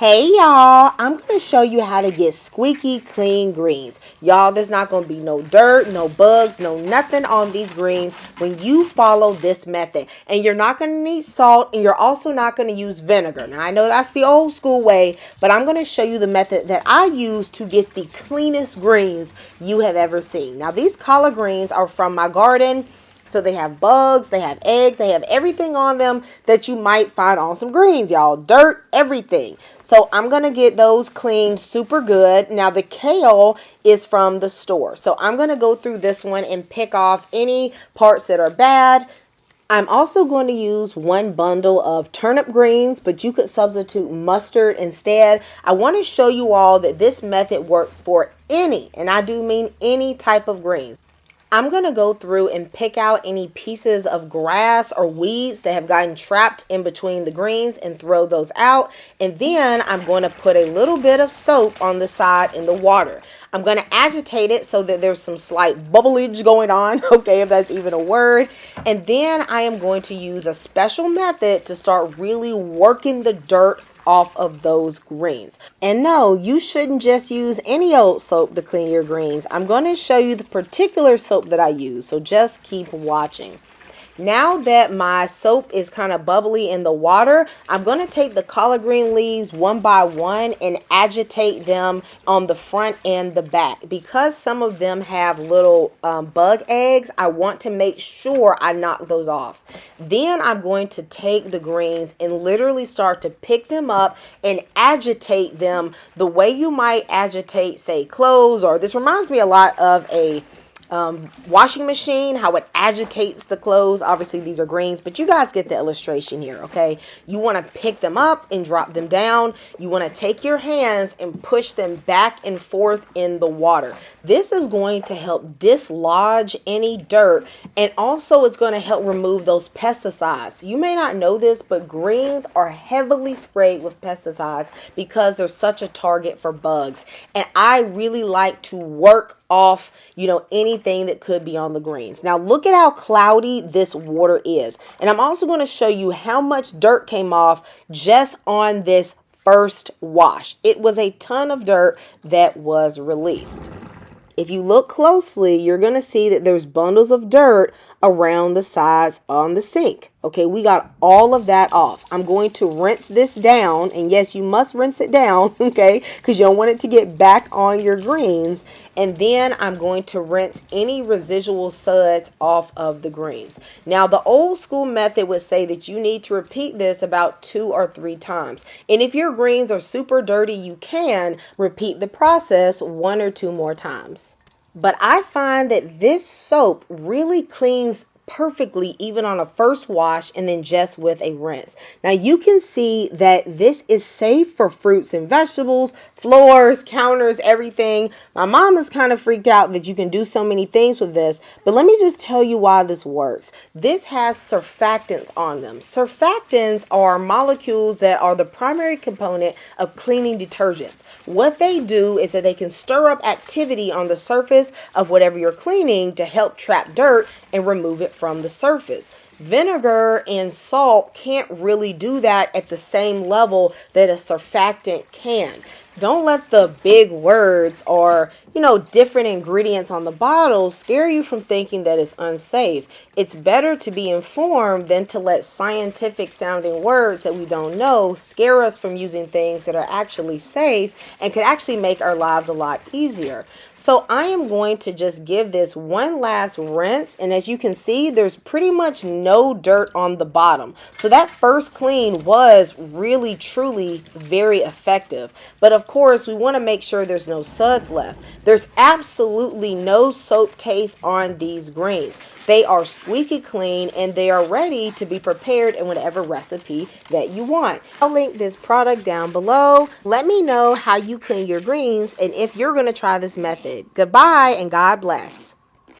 Hey y'all, I'm going to show you how to get squeaky clean greens. Y'all, there's not going to be no dirt, no bugs, no nothing on these greens when you follow this method. And you're not going to need salt, and you're also not going to use vinegar. Now, I know that's the old school way, but I'm going to show you the method that I use to get the cleanest greens you have ever seen. Now, these collard greens are from my garden. So they have bugs, they have eggs, they have everything on them that you might find on some greens, y'all. Dirt, everything. So I'm going to get those cleaned super good. Now the kale is from the store. So I'm going to go through this one and pick off any parts that are bad. I'm also going to use one bundle of turnip greens, but you could substitute mustard instead. I want to show you all that this method works for any, and I do mean any type of greens. I'm going to go through and pick out any pieces of grass or weeds that have gotten trapped in between the greens and throw those out. And then I'm going to put a little bit of soap on the side in the water. I'm going to agitate it so that there's some slight bubblage going on, okay, if that's even a word. And then I am going to use a special method to start really working the dirt off of those greens. And no, you shouldn't just use any old soap to clean your greens. I'm going to show you the particular soap that I use, so just keep watching. Now that my soap is kind of bubbly in the water, I'm going to take the collard green leaves one by one and agitate them on the front and the back. Because some of them have little bug eggs, I want to make sure I knock those off. Then I'm going to take the greens and literally start to pick them up and agitate them the way you might agitate, say, clothes, or this reminds me a lot of a washing machine, how it agitates the clothes. Obviously these are greens, but you guys get the illustration here, okay? You want to pick them up and drop them down. You want to take your hands and push them back and forth in the water. This is going to help dislodge any dirt, and also it's going to help remove those pesticides. You may not know this, but greens are heavily sprayed with pesticides because they're such a target for bugs. And I really like to work off, anything that could be on the greens. Now look at how cloudy this water is. And I'm also going to show you how much dirt came off just on this first wash. It was a ton of dirt that was released. If you look closely, you're going to see that there's bundles of dirt around the sides on the sink. Okay, we got all of that off. I'm going to rinse this down, and yes, you must rinse it down, okay, because you don't want it to get back on your greens. And then I'm going to rinse any residual suds off of the greens. Now, the old school method would say that you need to repeat this about 2 or 3 times. And if your greens are super dirty, you can repeat the process 1 or 2 more times. But I find that this soap really cleans perfectly even on a first wash and then just with a rinse. Now you can see that this is safe for fruits and vegetables, floors, counters, everything. My mom is kind of freaked out that you can do so many things with this, but let me just tell you why this works. This has surfactants on them. Surfactants are molecules that are the primary component of cleaning detergents. What they do is that they can stir up activity on the surface of whatever you're cleaning to help trap dirt and remove it from the surface. Vinegar and salt can't really do that at the same level that a surfactant can. Don't let the big words or, different ingredients on the bottle scare you from thinking that it's unsafe. It's better to be informed than to let scientific sounding words that we don't know scare us from using things that are actually safe and could actually make our lives a lot easier. So I am going to just give this one last rinse, and as you can see, there's pretty much no dirt on the bottom. So that first clean was really, truly very effective. But of course, we want to make sure there's no suds left. There's absolutely no soap taste on these greens. They are squeaky clean and they are ready to be prepared in whatever recipe that you want. I'll link this product down below. Let me know how you clean your greens and if you're going to try this method. Goodbye and God bless.